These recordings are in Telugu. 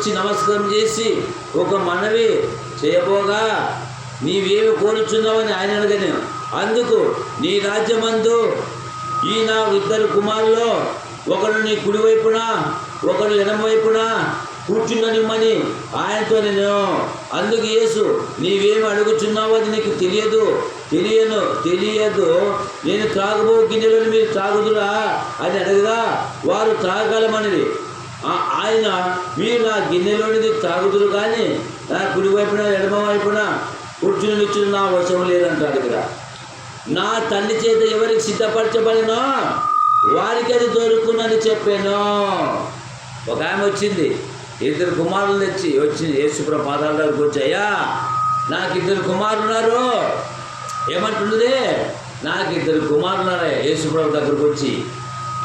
వచ్చి నమస్కారం చేసి ఒక మనవి చేయబోగా, నీవేమి కోరుచున్నావని ఆయన అడగను. అందుకు, నీ రాజ్యమందు ఈ నా ఇద్దరు కుమారుల్లో ఒకడు నీ కుడివైపున ఒకడు ఎడమవైపున కూర్చుండనిమ్మని ఆయనతో నేను. అందుకు యేసు, నీవేమి అడుగుచున్నావో అది నీకు తెలియదు. నేను త్రాగబో గిన్నెలను మీరు త్రాగుదురా అని అడగగా, వారు త్రాగలమనిది. ఆయన, మీరు నా గిన్నెలోనిది త్రాగుదురు కానీ నా కుడివైపున ఎడమ వైపున కూర్చుని నా వశం లేదంటాడు. ఇక్కడ నా తండ్రి చేత ఎవరికి సిద్ధపరచబడినో వారికి అది దొరుకునని చెప్పాను. ఒక ఆమె వచ్చింది, ఇద్దరు కుమారులు వచ్చింది యేసుప్రభు పాదాల దగ్గరకు వచ్చి, అయ్యా నాకు ఇద్దరు కుమారులు ఉన్నారు. ఏమంటున్నది? నాకు ఇద్దరు కుమారులు ఉన్నారే. యేసుప్రభు దగ్గరకు వచ్చి,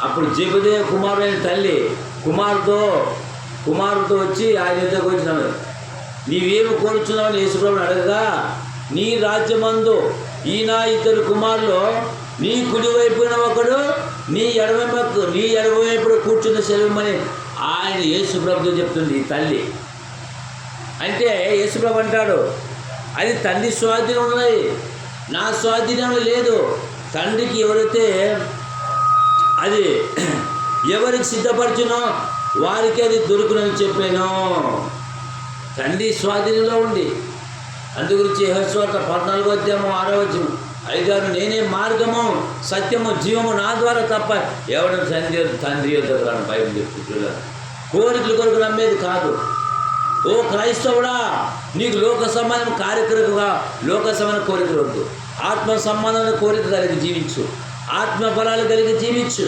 అప్పుడు జెబెదయి కుమారుడైన తల్లి కుమారుతో వచ్చి ఆయన దగ్గరకు వచ్చినాడు. నీవేమి కోరుచున్నావని యేసుప్రభుని అడగగా, నీ రాజ్యమందు ఈ నా ఇద్దరు కుమారులు నీ కుడివైపున ఒకడు నీ ఎడమవైపున కూర్చున్న సెలవుమని ఆయన యేసుప్రభుతో చెప్తుంది ఈ తల్లి. అంటే యేసుప్రభు అంటాడు, అది తండ్రి స్వాధీనం ఉన్నాయి, నా స్వాధీనంలో లేదు. తండ్రికి ఎవరికి సిద్ధపరచునో వారికి అది దొరుకునని చెప్పాను. తండ్రి స్వాధీనంలో ఉంది. అందుగురించి యోహాను సువార్త 14:6 5-6, నేనే మార్గము సత్యము జీవము, నా ద్వారా తప్ప ఎవడ తండ్రి యొద్దకు రాను. బైబిల్ చెప్తున్నారు. కోరికల కొరకు నమ్మేది కాదు. ఓ క్రైస్తవుడా, నీకు లోక సంబంధం కార్యక్రమంగా లోక సంబంధ కోరికలు వద్దు. ఆత్మ సంబంధమైన కోరిక కలిగి జీవించు, ఆత్మ ఫలాలు కలిగి జీవించు.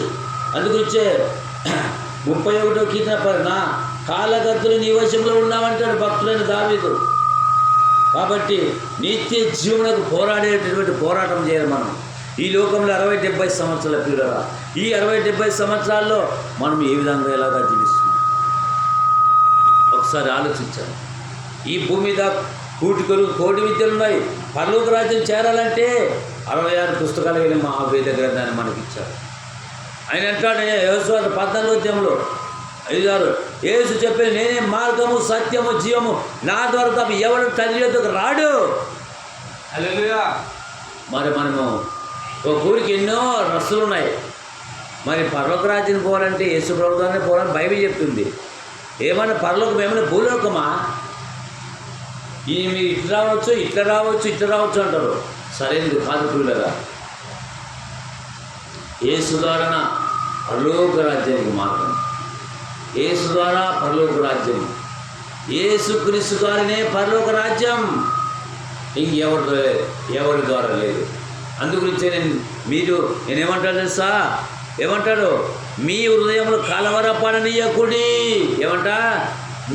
అందుగురించే 31వ కీర్తన, కాలగతులు నీ వశంలో ఉన్నామంటాడు భక్తులైన దావీదు. కాబట్టి నిత్య జీవనకు పోరాడేటటువంటి పోరాటం చేయాలి మనం. ఈ లోకంలో 60-70 సంవత్సరాల పిల్లరా, ఈ 60-70 సంవత్సరాల్లో మనం ఏ విధంగా ఎలాగా జీవిస్తున్నాం ఒకసారి ఆలోచించాలి. ఈ భూమి మీద కోటి విద్యలు ఉన్నాయి. పరలోక రాజ్యం చేరాలంటే 66 పుస్తకాలు వెళ్ళి మహావేద గ్రంథాన్ని మనకి ఇచ్చారు. ఆయన అంటాడు యోహాను 14:5, యేసు చెప్పేది, నేనే మార్గము సత్యము జీవము, నా ద్వారా తప్ప ఎవరు తండ్రి యొద్దకు రాడు. మరి మనము ఒక ఊరికి ఎన్నో రస్సులు ఉన్నాయి. మరి పరలోక రాజ్యం పోవాలంటే యేసు ప్రభుత్వాన్ని పోవాలని బైబిల్ చెప్తుంది. ఏమన్నా పరలోకం ఏమైనా భూలోకమా? మీరు ఇట్లా రావచ్చు అంటారు. సరైనది కాదు పిల్లగా. యేసు ద్వారా పరలోక రాజ్యానికి మార్గం, యేసు ద్వారా పరలోక రాజ్యం, యేసు క్రీస్తు ద్వారానే పరలోక రాజ్యం, ఎవరి ద్వారా లేదు. అందుగురించే నేనేమంటాను తెలుసా? ఏమంటాడు? మీ హృదయములు కలవరపడనీయకుడి.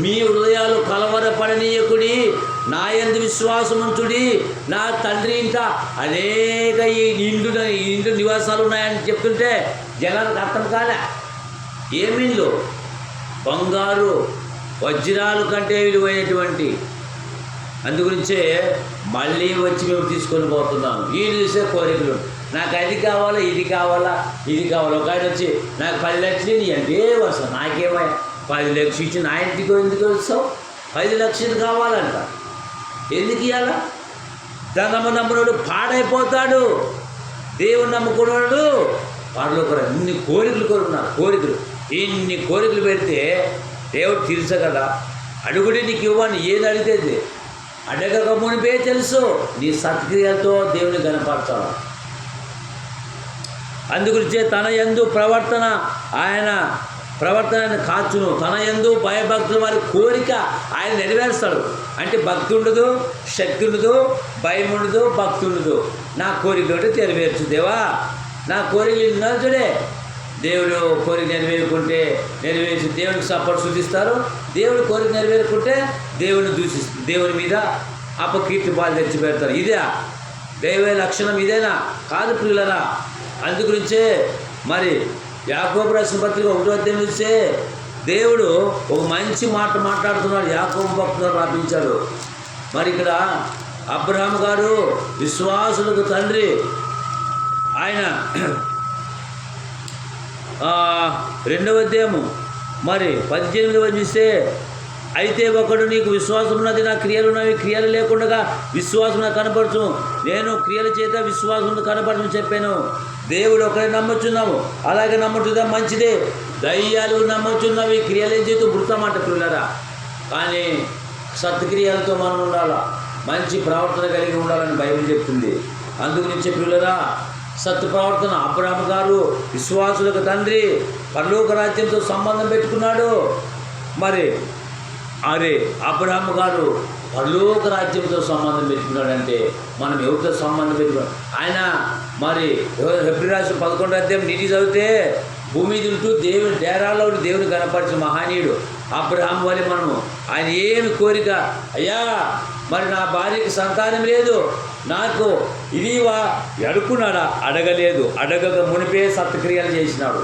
మీ హృదయాలు కలవరపడనీయకుడి, నా యందు విశ్వాసముంచుడి. నా తండ్రి ఇంట అనేక ఇండ్లు నివాసాలు ఉన్నాయని చెప్తుంటే జనాలకు అర్థం కాలే. ఏమిళ్ళు? బంగారు వజ్రాలు కంటే విలువైనటువంటి. అందుగురించే మళ్ళీ వచ్చి మేము తీసుకొని పోతున్నాము. ఈ చూసే కోరికలు, నాకు అది కావాలా, ఇది కావాలా. ఒక ఆయన వచ్చి నాకు 10 లక్షలు నీ అంటే వస్తావు, నాకేమో 10 లక్షలు ఇచ్చి నా ఇంటికి ఎందుకు వస్తావు? 10 లక్షలు కావాలంట. ఎందుకు ఇవ్వాలా? నమ్మనోడు పాడైపోతాడు, దేవుని నమ్ముకున్నాడు పరలోక ఇన్ని కోరికలు ఇన్ని కోరికలు పెడితే దేవుడు తీర్చగలరా? అడుగుడి నీకు ఇవ్వని, ఏది అడిగితే అడగక మునిపే తెలుసు నీ సత్క్రియలతో దేవుని కనపరచాలి. అందుగురించే తన యందు ఆయన ప్రవర్తన కాచును, తన యందు భయభక్తుల వారి కోరిక ఆయన నెరవేరుస్తాడు. అంటే భక్తి ఉండదు, శక్తి ఉండదు, భయం ఉండదు, భక్తి ఉండదు. నా కోరిక ఒకటి నెరవేర్చు దేవా, నా కోరికలు నచ్చుడే. దేవుడు కోరిక నెరవేరుకుంటే దేవునికి సపోర్ట్ సూచిస్తారు. దేవుడి కోరిక నెరవేరుకుంటే దేవుని మీద అపకీర్తి పాలు తెచ్చి పెడతారు. ఇదే దైవ లక్షణం, ఇదేనా? కాదు పిల్లరా. అందుగురించే మరి యాకోబు రాసిన పత్రిక 1వ అధ్యాయం చూస్తే దేవుడు ఒక మంచి మాట మాట్లాడుతున్నాడు. యాకోబు భక్తులు రాపించాడు. మరి ఇక్కడ అబ్రహాము గారు విశ్వాసులకు తండ్రి. ఆయన 2వ అధ్యాయము మరి 18వ చూస్తే అయితే ఒకడు నీకు విశ్వాసం ఉన్నది, నా క్రియలు ఉన్నవి, క్రియలు లేకుండా విశ్వాసం నాకు కనపరచు, నేను క్రియల చేత విశ్వాసం కనపరచు చెప్పాను. దేవుడు ఒకరి నమ్ముచున్నాము, అలాగే నమ్ముతుందా మంచిదే. దయ్యాలు నమ్ముచున్నవి, క్రియలు ఏం చేస్తూ పుడతామంట పిల్లరా. కానీ సత్క్రియలతో మనం ఉండాలా, మంచి ప్రవర్తన కలిగి ఉండాలని బైబిల్ చెప్తుంది. అందుగురించి పిల్లరా, సత్ ప్రవర్తన. అబ్రహాము గారు విశ్వాసులకు తండ్రి, పరలోక రాజ్యంతో సంబంధం పెట్టుకున్నాడు. మరి అబ్రహాము గారు పరలోక రాజ్యంతో సంబంధం పెట్టుకున్నాడంటే మనం ఎవరితో సంబంధం పెట్టుకున్నాడు? ఆయన మరి హెబ్రీ రాసిన 11వ అధ్యాయం నీటి చదివితే భూమి మీద ఉంటూ దేవుని డేరాలో దేవుని కనపరిచిన మహానీయుడు అబ్రహాము వలె మనము. ఆయన ఏమి కోరిక, అయ్యా మరి నా భార్యకి సంతానం లేదు, నాకు ఇదివా అడుక్కున్నాడా? అడగలేదు. అడగక మునిపే సత్క్రియలు చేసినాడు,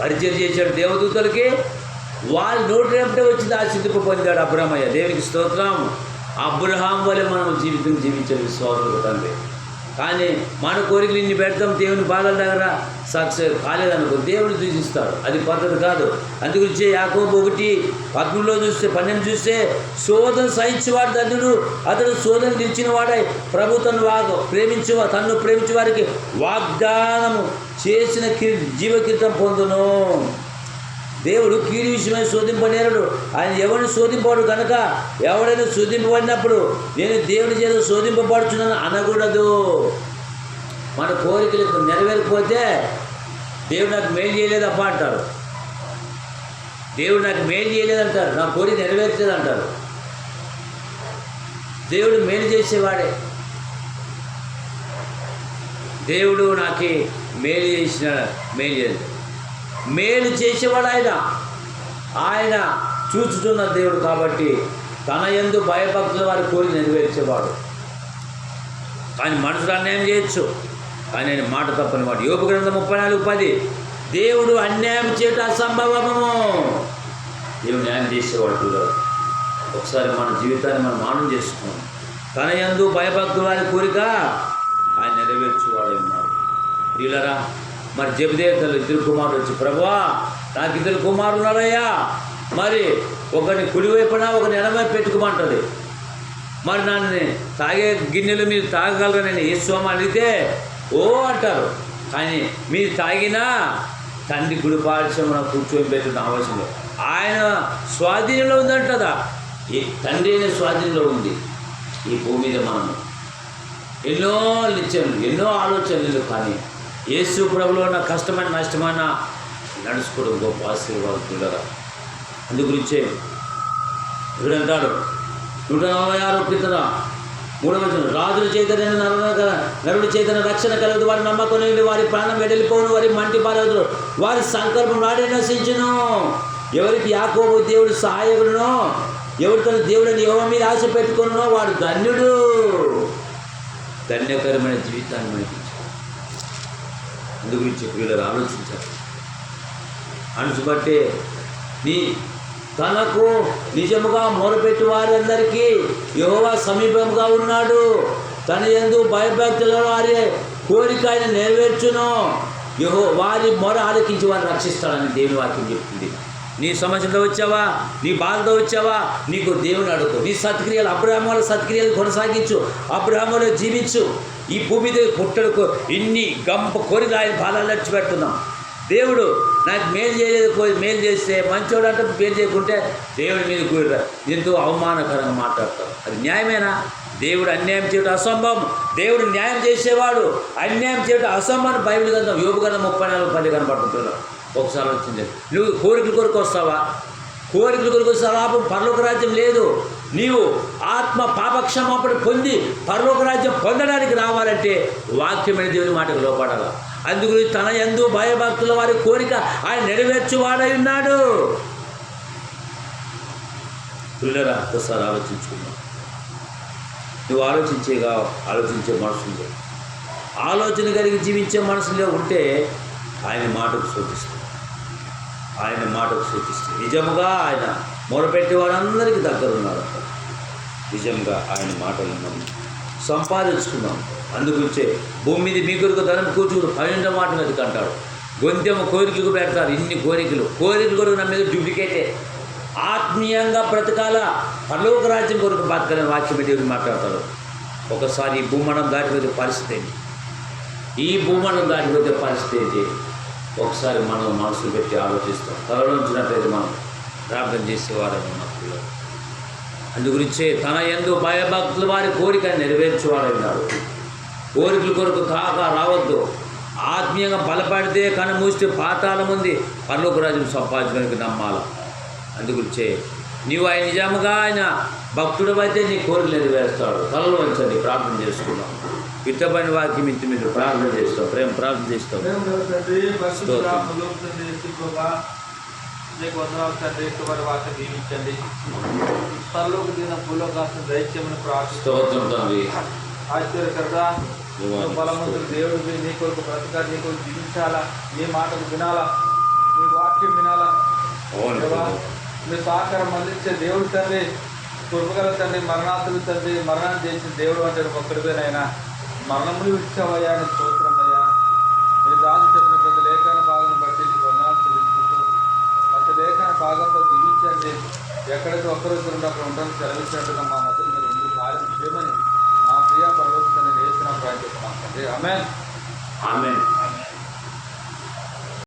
పరిచయం చేశాడు దేవదూతలకి. వాళ్ళ నోటి రేపటే వచ్చింది, ఆశింపు పొందాడు అబ్రహమయ్య. దేవునికి స్తోత్రం. అబ్రహాం వలె మనం జీవించే విశ్వాసులు తండ్రి. కానీ మన కోరికలు ఇన్ని పెడతాం, దేవుని బాధల దగ్గర సక్సెస్ కాలేదనుకో దేవుడు దూషిస్తాడు. అది పద్ధతి కాదు. అందుగురించి యాకోబు 1:13 చూస్తే 12 చూస్తే శోధన సహించేవాడు ధన్యుడు, అతడు శోధన నిలిచిన వాడై ప్రభు తన్ను ప్రేమించే వారికి వాగ్దానము చేసిన జీవకీర్తం పొందును. దేవుడు కీడి విషయమై శోధింపనేరుడు. ఆయన ఎవరిని శోధింపడు కనుక ఎవరైనా శోధింపబడినప్పుడు నేను దేవుని చేత శోధింపబడుచున్నాను అనకూడదు. మన కోరికలు నెరవేరకపోతే దేవుడు నాకు మేలు చేయలేదప్ప అంటారు. దేవుడు నాకు మేలు చేయలేదంటారు, నా కోరిక నెరవేర్చలేదు అంటారు. దేవుడు మేలు చేసేవాడే. దేవుడు నాకు మేలు చేసినాడు, మేలు చేసేవాడు ఆయన చూచుతున్న దేవుడు కాబట్టి తన యందు భయభక్తుల వారి కోరిక నెరవేర్చేవాడు. కానీ మనుషులు అన్యాయం చేయొచ్చు, కానీ ఆయన మాట తప్పని వాడు. యోబు గ్రంథం 34:10 దేవుడు అన్యాయం చేయటం అసంభవము. దేవుడు న్యాయం చేసేవాడు పిల్లలు. ఒకసారి మన జీవితాన్ని మనం మానం చేసుకున్నాం. తన యందు భయభక్తుల వారి కోరిక ఆయన నెరవేర్చేవాడు ఉన్నాడు. పిల్లరా, మరి జబదేతలు 2 కుమారులు వచ్చి, ప్రభువా నాకు 2 కుమారులు ఉన్నారయ్యా, మరి ఒకరిని కుడివైపున ఒకరిని ఎడమవైపు పెట్టుకోమంటుంది. మరి నన్ను తాగే గిన్నెలు మీరు తాగగలరా నేను యేసువమ్మ అడిగితే ఓ అంటారు. కానీ మీరు తాగినా తండ్రి గుడి పాఠశాల కూర్చొని పెట్టిన అవసరం లేదు. ఆయన స్వాధీనంలో ఉందంటదా, ఈ తండ్రి అనే స్వాధీనంలో ఉంది. ఈ భూమి మీద మనము ఎన్నో నిత్యములు, ఎన్నో ఆలోచనలు, కానీ యేసు ప్రభులో ఉన్న కష్టమైన నష్టమైన నడుచుకోవడం గొప్ప ఆశీర్వాదం. అందుగురించే ఇక్కడ అంటాడు 146 3వ రాజుల చేతన నరుడి చేతన రక్షణ కలదు, వారి నమ్మకం వారి ప్రాణం వెడలిపోను, వారి మంటి పారదు, వారి సంకల్పం నాడే నశించును. ఎవరికి యాకోబు దేవుడు సహాయకుడునో, ఎవరు తన దేవుడిని యెహోవా మీద ఆశ పెట్టుకున్నో వాడు ధన్యుడు. ధన్యకరమైన జీవితాన్ని మనకి అందుగురించి వీళ్ళని ఆలోచించారు. అనుసుబట్టే తనకు నిజముగా మొరపెట్టి వారందరికీ యెహోవా సమీపంగా ఉన్నాడు. తన యందు భయభక్తుల వారి కోరిక ఆయన నెరవేర్చును. వారి మొర ఆలకించి వారిని రక్షిస్తాడని దేవుని వాక్యం చెప్తుంది. నీ సమస్యలో వచ్చావా, నీ బాధతో వచ్చావా, నీకు దేవుని అడుగు. నీ సత్క్రియలు అబ్రహాము వల్ల సత్క్రియలు కొనసాగించు, అబ్రహాములో జీవించు. ఈ భూమి మీద పుట్టడుకో ఇన్ని గంప కోరిక ఆయన బాధలు నడిచి పెడుతున్నాం. దేవుడు నాకు మేలు చేయలేదు, మేలు చేస్తే మంచోడు అంటే మేలు చేయకుంటే దేవుడి మీద కూర ఎంతో అవమానకరంగా మాట్లాడతారు. అది న్యాయమేనా? దేవుడు అన్యాయం చేయడం అసంభవం. దేవుడు న్యాయం చేసేవాడు, అన్యాయం చేయడం అసంభవం. బైబిల్ గ్రంథం యోబు గ్రంథం 34:10 కనపడుతున్నాడు. ఒకసారి వచ్చింది. నువ్వు కోరికల కొరకు వస్తావా? కోరికల కొరకు వస్తే లాభం, పరలోక రాజ్యం లేదు. నీవు ఆత్మ పాపక్షమాపణ పొంది పరలోక రాజ్యం పొందడానికి రావాలంటే వాక్యమైన దేవుని మాటకు లోపడాలి. అందుగురి తన యందు భయభక్తుల వారి కోరిక ఆయన నెరవేర్చువాడై ఉన్నాడు. పిల్లరా, ఒకసారి ఆలోచించుకున్నావు. నువ్వు ఆలోచించే మనసులో ఆలోచన కలిగి జీవించే మనసులో ఉంటే ఆయన మాటకు సూచిస్తుంది. నిజముగా ఆయన మొరపెట్టే వారందరికీ దగ్గర ఉన్నారు. నిజంగా ఆయన మాటలు మనం సంపాదించుకున్నాం. అందుగురించే భూమి మీద మీ కొరకు ధనం కూర్చుని 12 మాటలు అది అంటాడు. గొంతెమ్మ కోరికలకు పెడతారు. ఇన్ని కోరికలు కొరకు నా మీద డూప్లికేటే. ఆత్మీయంగా బ్రతకాల, పరలోక రాజ్యం కొరకు బతకాలని వాక్యం దేవుడు మాట్లాడతాడు. ఒకసారి ఈ భూమండం దాటిపోతే పరిస్థితి ఏంటి? ఈ భూమండం దాటిపోతే పరిస్థితి ఏంటి? ఒకసారి మనం మనసులు పెట్టి ఆలోచిస్తాం. తలలోంచినట్లయితే మనం ప్రార్థన చేసేవారని ఉన్నప్పుడు అందుగురించే తన యందు భయభక్తుల వారి కోరికను నెరవేర్చేవాడన్నాడు. కోరికల కొరకు కాక రావద్దు. ఆత్మీయంగా బలపడితే కను మూస్తే పాతాళం ఉంది, పరలోక రాజ్యం సంపాదించడానికి నమ్మాలి. అందుగురించే నీవు ఆయన నిజముగా ఆయన భక్తుడు అయితే నీ కోరికలు నెరవేరుస్తాడు. తలలో వంచండి, ప్రార్థన చేసుకున్నాం. ఇష్టపడిన వారికి మిత్తి మీరు ప్రార్థన చేస్తాం, ప్రేమ ప్రార్థన చేస్తాం. మీకు వందనాలు తండ్రి, వారి వాక్యం దీవించండి. పరలోక దిన భూలోకాసం దైత్యమని ప్రార్థిస్తాం. ఆశ్చర్యకరగా బలవంతుడు దేవుడివి, నీ కొరకు బ్రతకాలి, నీ కొరకు జీవించాలా, నీ మాటలు వినాలా, నీ వాక్యం వినాలా. మీ సహకారం అందించే దేవుడు తండ్రి, కృపగల తండ్రి, మరణాతులు తండ్రి, మరణాన్ని చేసిన దేవుడు అంటే ఒక్కడివేనైనా మరణములు ఇచ్చావయ్యా అని స్తోత్రమయ్యా. మీ దాని చెప్పిన ప్రతి లేఖన భాగం బట్టి నీకు వందనాలు చెల్లించుకుంటూ ప్రతి లేఖన భాగంలో జీవించండి. ఎక్కడికి ఒక్కరోజు అక్కడ ఉండడానికి సెలవిచ్చినట్టుగా మా మధ్య మీరు ముందు కార్యం చేయమని మా ప్రియ పరలోకాన్ని వేసిన ప్రార్థిస్తున్నాం తండ్రి. ఆమేన్. ఆమేన్.